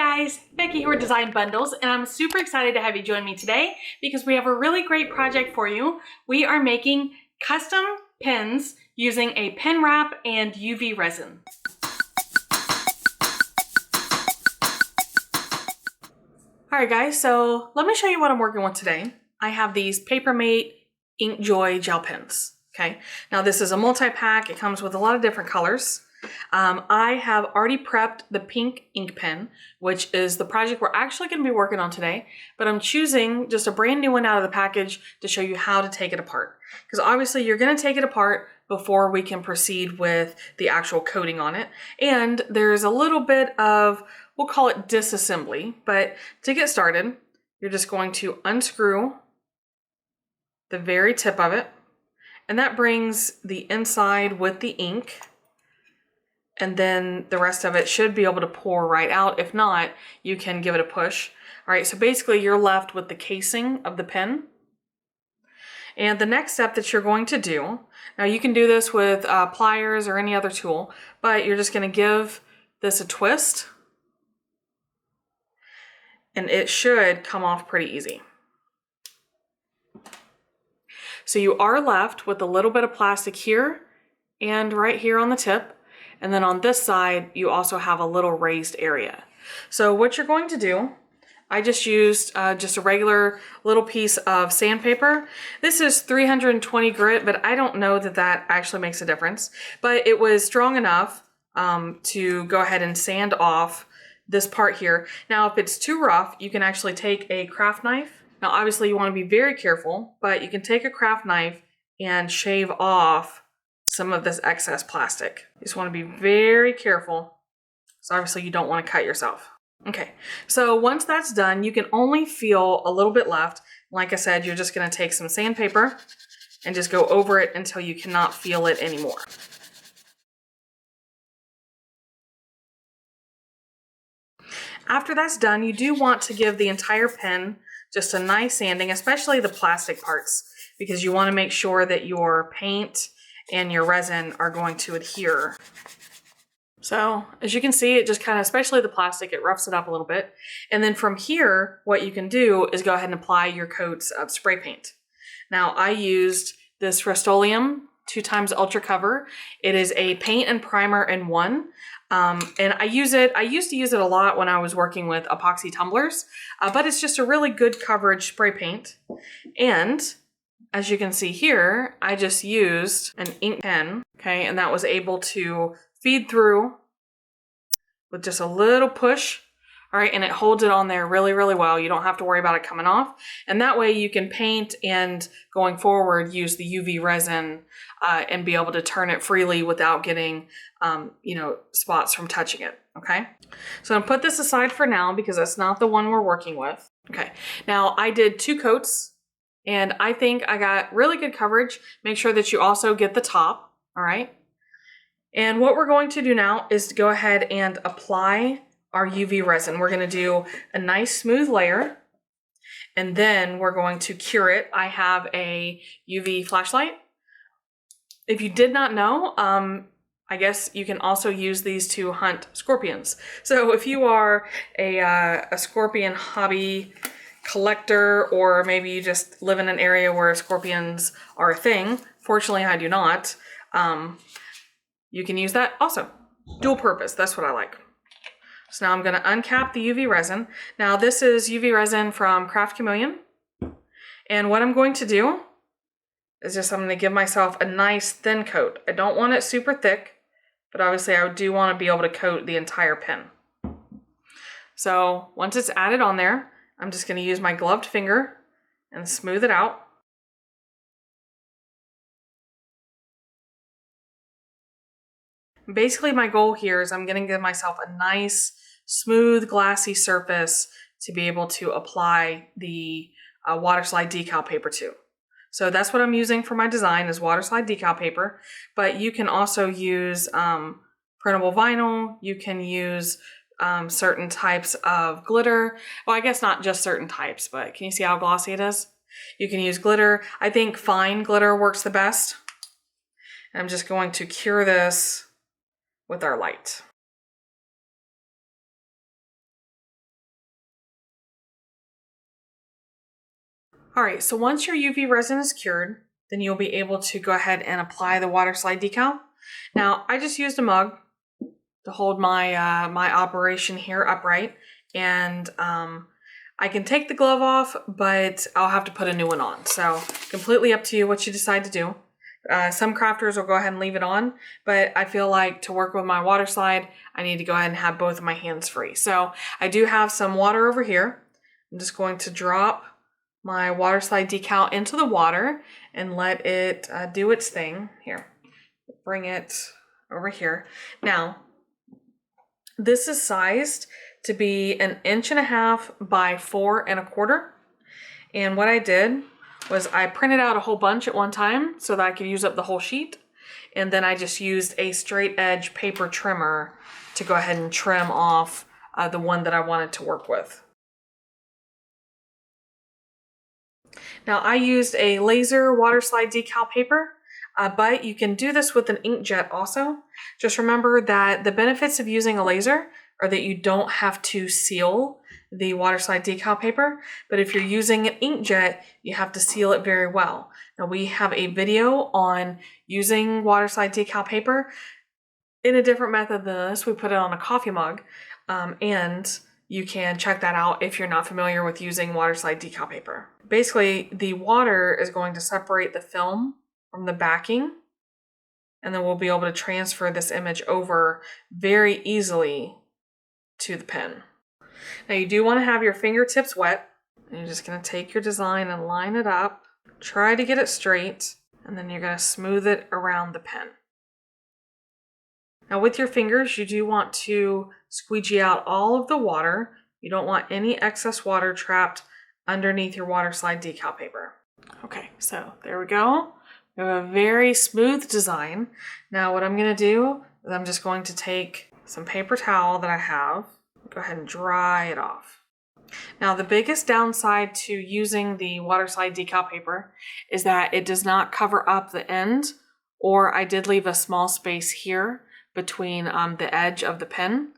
guys, Becky here with Design Bundles, and I'm super excited to have you join me today because we have a really great project for you. We are making custom pens using a pen wrap and UV resin. Alright guys, so let me show you what I'm working with today. I have these Papermate Ink Joy gel pens. Okay, now this is a multi-pack. It comes with a lot of different colors. I have already prepped the pink ink pen, which is the project we're actually going to be working on today, but I'm choosing just a brand new one out of the package to show you how to take it apart. Because obviously you're going to take it apart before we can proceed with the actual coating on it. And there's a little bit of, we'll call it disassembly, but to get started, you're just going to unscrew the very tip of it, and that brings the inside with the ink. And then the rest of it should be able to pour right out. If not, you can give it a push. All right, so basically you're left with the casing of the pen. And the next step that you're going to do, now you can do this with pliers or any other tool, but you're just gonna give this a twist and it should come off pretty easy. So you are left with a little bit of plastic here and right here on the tip. And then on this side, you also have a little raised area. So what you're going to do, I just used just a regular little piece of sandpaper. This is 320 grit, but I don't know that that actually makes a difference. But it was strong enough to go ahead and sand off this part here. Now, if it's too rough, you can actually take a craft knife. Now, obviously you want to be very careful, but you can take a craft knife and shave off some of this excess plastic. You just want to be very careful. So obviously you don't want to cut yourself. Okay, so once that's done, you can only feel a little bit left. Like I said, you're just going to take some sandpaper and just go over it until you cannot feel it anymore. After that's done, you do want to give the entire pen just a nice sanding, especially the plastic parts, because you want to make sure that your paint and your resin are going to adhere. So as you can see, it just kind of, especially the plastic, it roughs it up a little bit. And then from here, what you can do is go ahead and apply your coats of spray paint. Now I used this Rust-Oleum 2x Ultra Cover. It is a paint and primer in one. And I used to use it a lot when I was working with epoxy tumblers, but it's just a really good coverage spray paint. And as you can see here, I just used an ink pen, okay, and that was able to feed through with just a little push, all right, and it holds it on there really, really well. You don't have to worry about it coming off. And that way you can paint and going forward use the UV resin and be able to turn it freely without getting, spots from touching it, okay? So I'm gonna put this aside for now because that's not the one we're working with. Okay, now I did 2 coats. And I think I got really good coverage. Make sure that you also get the top, all right? And what we're going to do now is to go ahead and apply our UV resin. We're gonna do a nice smooth layer, and then we're going to cure it. I have a UV flashlight. If you did not know, I guess you can also use these to hunt scorpions. So if you are a scorpion hobby collector, or maybe you just live in an area where scorpions are a thing. Fortunately, I do not. You can use that also. Dual purpose, that's what I like. So now I'm gonna uncap the UV resin. Now this is UV resin from Craft Chameleon. And what I'm going to do is just, I'm gonna give myself a nice thin coat. I don't want it super thick, but obviously I do wanna be able to coat the entire pen. So once it's added on there, I'm just going to use my gloved finger and smooth it out. Basically, my goal here is I'm going to give myself a nice, smooth, glassy surface to be able to apply the Waterslide decal paper to. So that's what I'm using for my design is Waterslide decal paper, but you can also use printable vinyl. You can use certain types of glitter. Well, I guess not just certain types, but can you see how glossy it is? You can use glitter. I think fine glitter works the best. And I'm just going to cure this with our light. All right, so once your UV resin is cured, then you'll be able to go ahead and apply the water slide decal. Now, I just used a mug to hold my my operation here upright, and I can take the glove off, but I'll have to put a new one on. So completely up to you what you decide to do. Some crafters will go ahead and leave it on, but I feel like to work with my water slide, I need to go ahead and have both of my hands free. So I do have some water over here. I'm just going to drop my water slide decal into the water and let it do its thing. Here, bring it over here. Now, this is sized to be 1.5 inches by 4 1/4. And what I did was I printed out a whole bunch at one time so that I could use up the whole sheet. And then I just used a straight edge paper trimmer to go ahead and trim off the one that I wanted to work with. Now I used a laser water slide decal paper, but you can do this with an inkjet also. Just remember that the benefits of using a laser are that you don't have to seal the water slide decal paper, but if you're using an inkjet, you have to seal it very well. Now we have a video on using water slide decal paper in a different method than this. We put it on a coffee mug, and you can check that out if you're not familiar with using water slide decal paper. Basically, the water is going to separate the film from the backing, and then we'll be able to transfer this image over very easily to the pen. Now you do want to have your fingertips wet, and you're just going to take your design and line it up, try to get it straight, and then you're going to smooth it around the pen. Now with your fingers, you do want to squeegee out all of the water. You don't want any excess water trapped underneath your water slide decal paper. Okay, so there we go. We have a very smooth design. Now what I'm going to do is I'm just going to take some paper towel that I have, go ahead and dry it off. Now the biggest downside to using the water slide decal paper is that it does not cover up the end, or I did leave a small space here between the edge of the pen.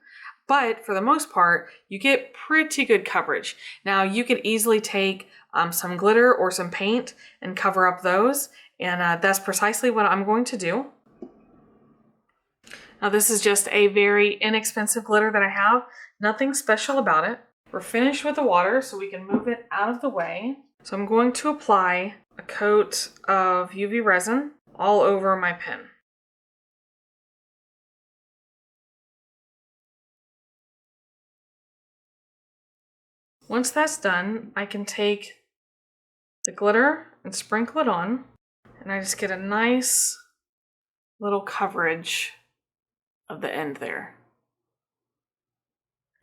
But for the most part, you get pretty good coverage. Now you could easily take some glitter or some paint and cover up those, and that's precisely what I'm going to do. Now this is just a very inexpensive glitter that I have, nothing special about it. We're finished with the water, so we can move it out of the way. So I'm going to apply a coat of UV resin all over my pen. Once that's done, I can take the glitter and sprinkle it on, and I just get a nice little coverage of the end there.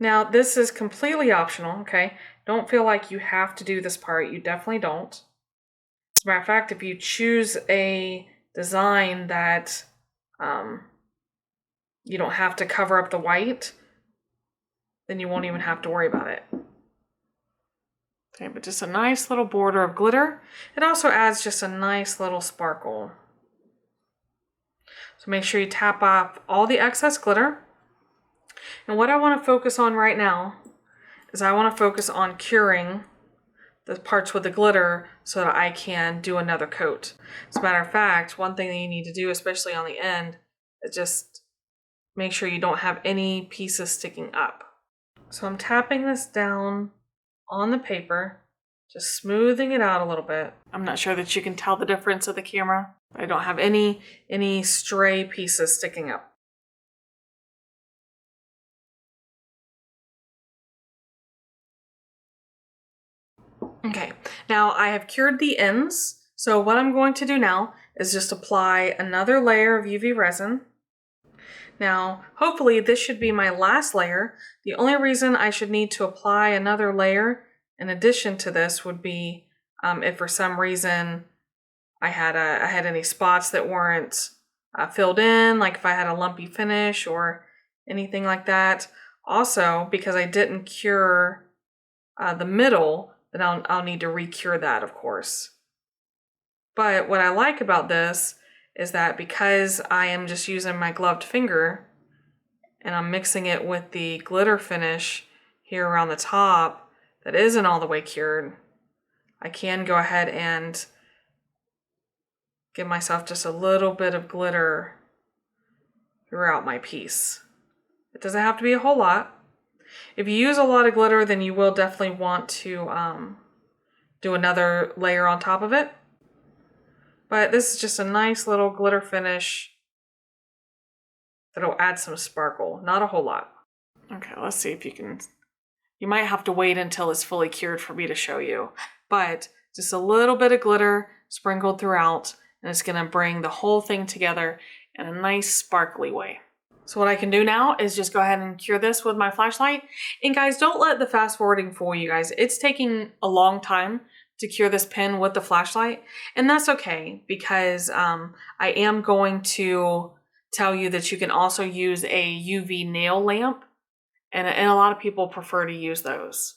Now this is completely optional, okay? Don't feel like you have to do this part. You definitely don't. As a matter of fact, if you choose a design that you don't have to cover up the white, then you won't even have to worry about it. Okay, but just a nice little border of glitter. It also adds just a nice little sparkle. So make sure you tap off all the excess glitter. And what I want to focus on right now is I want to focus on curing the parts with the glitter so that I can do another coat. As a matter of fact, one thing that you need to do, especially on the end, is just make sure you don't have any pieces sticking up. So I'm tapping this down on the paper, just smoothing it out a little bit. I'm not sure that you can tell the difference of the camera. I don't have any stray pieces sticking up. Okay, now I have cured the ends. So what I'm going to do now is just apply another layer of UV resin. Now, hopefully this should be my last layer. The only reason I should need to apply another layer in addition to this would be if for some reason I had any spots that weren't filled in, like if I had a lumpy finish or anything like that. Also, because I didn't cure the middle, then I'll need to re-cure that, of course. But what I like about this is that because I am just using my gloved finger and I'm mixing it with the glitter finish here around the top that isn't all the way cured, I can go ahead and give myself just a little bit of glitter throughout my piece. It doesn't have to be a whole lot. If you use a lot of glitter, then you will definitely want to do another layer on top of it. But this is just a nice little glitter finish that'll add some sparkle, not a whole lot. Okay, let's see if you can, you might have to wait until it's fully cured for me to show you, but just a little bit of glitter sprinkled throughout, and it's gonna bring the whole thing together in a nice sparkly way. So what I can do now is just go ahead and cure this with my flashlight. And guys, don't let the fast forwarding fool you guys. It's taking a long time to cure this pen with the flashlight, and that's okay, because I am going to tell you that you can also use a UV nail lamp, and a lot of people prefer to use those.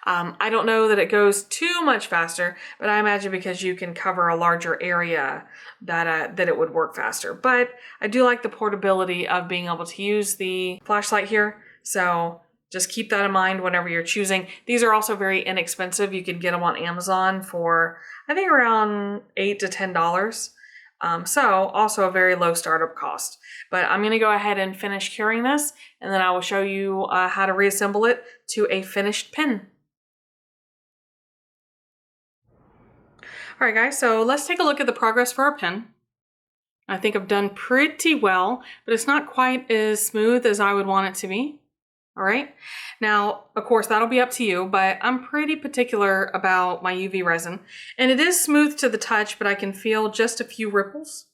I don't know that it goes too much faster, but I imagine because you can cover a larger area that it would work faster. But I do like the portability of being able to use the flashlight here, so just keep that in mind whenever you're choosing. These are also very inexpensive. You can get them on Amazon for, I think, around $8 to $10. So also a very low startup cost. But I'm going to go ahead and finish curing this, and then I will show you how to reassemble it to a finished pen. All right, guys, so let's take a look at the progress for our pen. I think I've done pretty well, but it's not quite as smooth as I would want it to be. All right, now, of course, that'll be up to you, but I'm pretty particular about my UV resin, and it is smooth to the touch, but I can feel just a few ripples.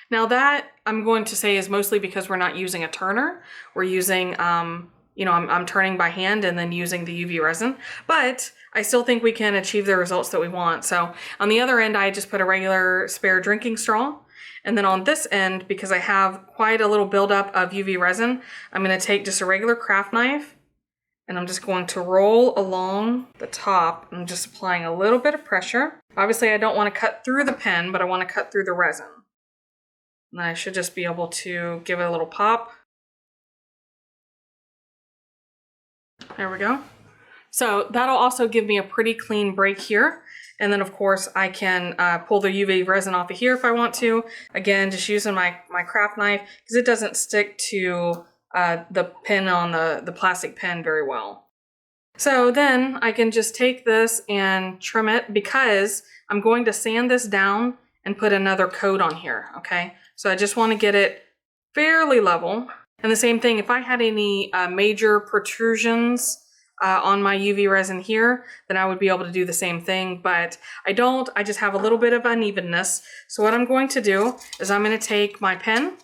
Now that I'm going to say is mostly because we're not using a turner. We're using, you know, I'm turning by hand and then using the UV resin, but I still think we can achieve the results that we want. So on the other end, I just put a regular spare drinking straw. And then on this end, because I have quite a little buildup of UV resin, I'm going to take just a regular craft knife, and I'm just going to roll along the top. I'm just applying a little bit of pressure. Obviously, I don't want to cut through the pen, but I want to cut through the resin. And then I should just be able to give it a little pop. There we go. So that'll also give me a pretty clean break here. And then of course I can pull the UV resin off of here if I want to. Again, just using my craft knife because it doesn't stick to the pen on the plastic pen very well. So then I can just take this and trim it because I'm going to sand this down and put another coat on here, okay? So I just want to get it fairly level. And the same thing, if I had any major protrusions on my UV resin here, then I would be able to do the same thing, but I don't. I just have a little bit of unevenness. So what I'm going to do is I'm going to take my pen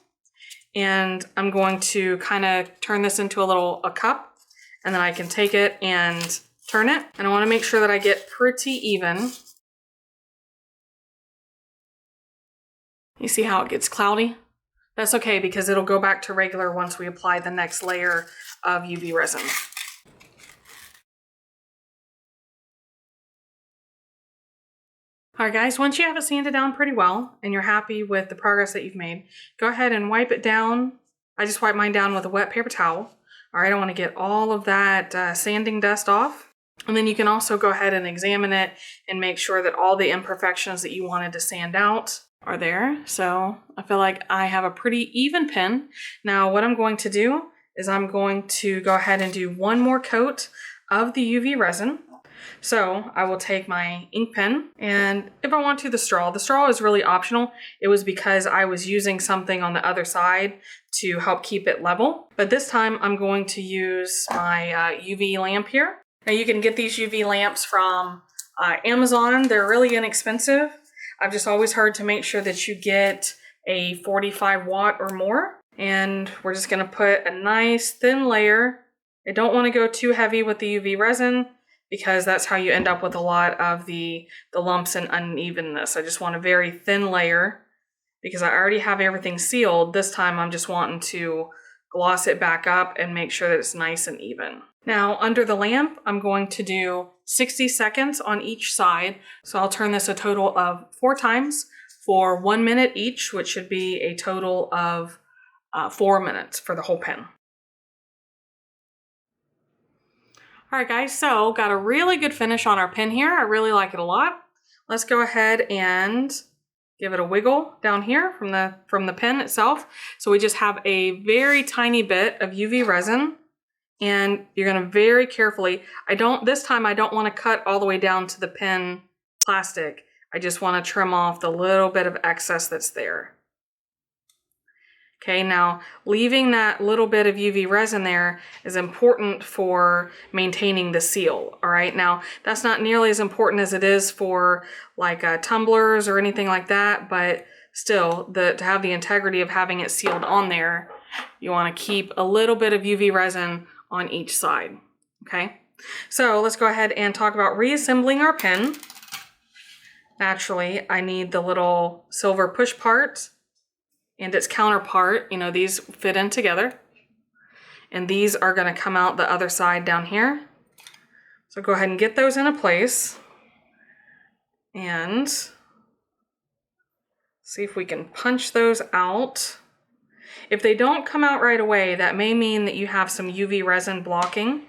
and I'm going to kind of turn this into a cup, and then I can take it and turn it. And I want to make sure that I get pretty even. You see how it gets cloudy? That's okay because it'll go back to regular once we apply the next layer of UV resin. All right, guys, once you have it sanded down pretty well and you're happy with the progress that you've made, go ahead and wipe it down. I just wipe mine down with a wet paper towel. All right, I want to get all of that sanding dust off. And then you can also go ahead and examine it and make sure that all the imperfections that you wanted to sand out are there. So I feel like I have a pretty even pen. Now what I'm going to do is I'm going to go ahead and do one more coat of the UV resin. So I will take my ink pen, and if I want to, the straw is really optional. It was because I was using something on the other side to help keep it level. But this time I'm going to use my UV lamp here. Now you can get these UV lamps from Amazon. They're really inexpensive. I've just always heard to make sure that you get a 45 watt or more. And we're just gonna put a nice thin layer. I don't wanna go too heavy with the UV resin because that's how you end up with a lot of the lumps and unevenness. I just want a very thin layer because I already have everything sealed. This time I'm just wanting to gloss it back up and make sure that it's nice and even. Now under the lamp, I'm going to do 60 seconds on each side. So I'll turn this a total of 4 times for 1 minute each, which should be a total of 4 minutes for the whole pen. All right, guys, so got a really good finish on our pen here. I really like it a lot. Let's go ahead and give it a wiggle down here from the pen itself. So we just have a very tiny bit of UV resin, and you're gonna very carefully, this time I don't wanna cut all the way down to the pen plastic. I just wanna trim off the little bit of excess that's there. Okay, now leaving that little bit of UV resin there is important for maintaining the seal, all right? Now, that's not nearly as important as it is for like tumblers or anything like that, but still, to have the integrity of having it sealed on there, you wanna keep a little bit of UV resin on each side, okay? So let's go ahead and talk about reassembling our pen. Naturally, I need the little silver push part and its counterpart. You know, these fit in together, and these are going to come out the other side down here. So go ahead and get those into place and see if we can punch those out. If they don't come out right away, that may mean that you have some UV resin blocking.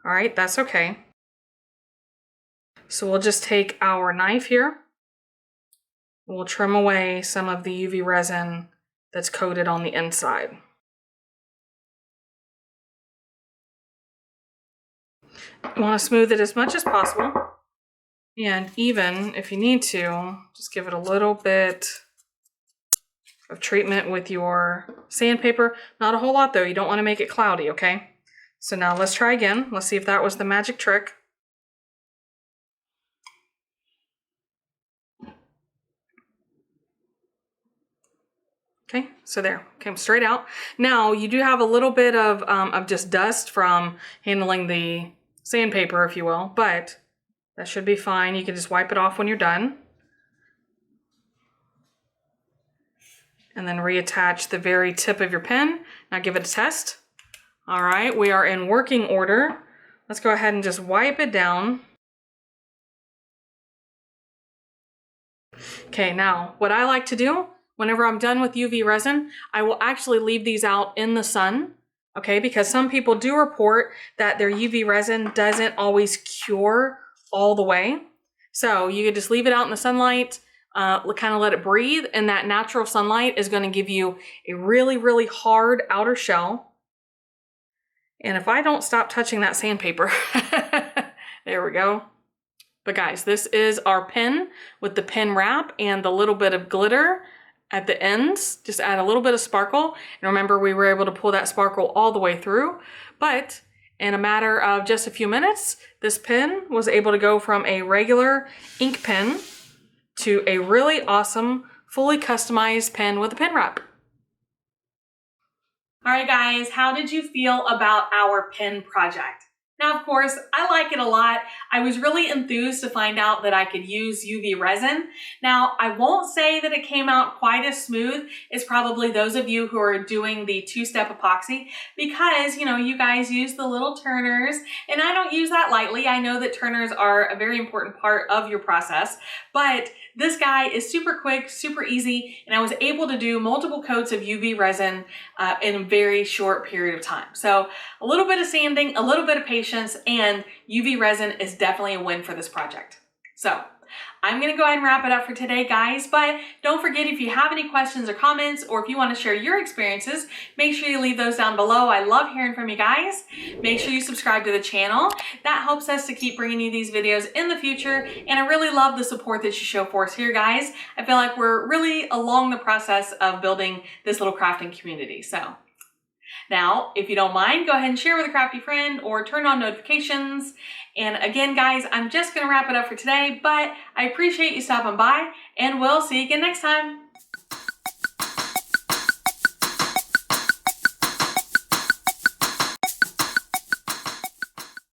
All right, that's okay. So we'll just take our knife here. We'll trim away some of the UV resin that's coated on the inside. You want to smooth it as much as possible. And even if you need to, just give it a little bit of treatment with your sandpaper. Not a whole lot though, you don't want to make it cloudy, okay? So now let's try again. Let's see if that was the magic trick. Okay, so there, came straight out. Now you do have a little bit of just dust from handling the sandpaper, if you will, but that should be fine. You can just wipe it off when you're done. And then reattach the very tip of your pen. Now give it a test. All right, we are in working order. Let's go ahead and just wipe it down. Okay, now what I like to do, whenever I'm done with UV resin, I will actually leave these out in the sun, okay? Because some people do report that their UV resin doesn't always cure all the way. So you could just leave it out in the sunlight, kind of let it breathe, and that natural sunlight is going to give you a really, really hard outer shell. And if I don't stop touching that sandpaper, there we go. But guys, this is our pen with the pen wrap and the little bit of glitter at the ends. Just add a little bit of sparkle. And remember, we were able to pull that sparkle all the way through. But in a matter of just a few minutes, this pen was able to go from a regular ink pen to a really awesome, fully customized pen with a pen wrap. All right, guys, how did you feel about our pen project? Now, of course, I like it a lot. I was really enthused to find out that I could use UV resin. Now, I won't say that it came out quite as smooth as probably those of you who are doing the two-step epoxy because, you know, you guys use the little turners, and I don't use that lightly. I know that turners are a very important part of your process, but this guy is super quick, super easy, and I was able to do multiple coats of UV resin in a very short period of time. So a little bit of sanding, a little bit of patience, and UV resin is definitely a win for this project. So I'm gonna go ahead and wrap it up for today, guys, but don't forget, if you have any questions or comments, or if you wanna share your experiences, make sure you leave those down below. I love hearing from you guys. Make sure you subscribe to the channel. That helps us to keep bringing you these videos in the future, and I really love the support that you show for us here, guys. I feel like we're really along the process of building this little crafting community, so. Now, if you don't mind, go ahead and share with a crafty friend or turn on notifications. And again, guys, I'm just gonna wrap it up for today, but I appreciate you stopping by, and we'll see you again next time.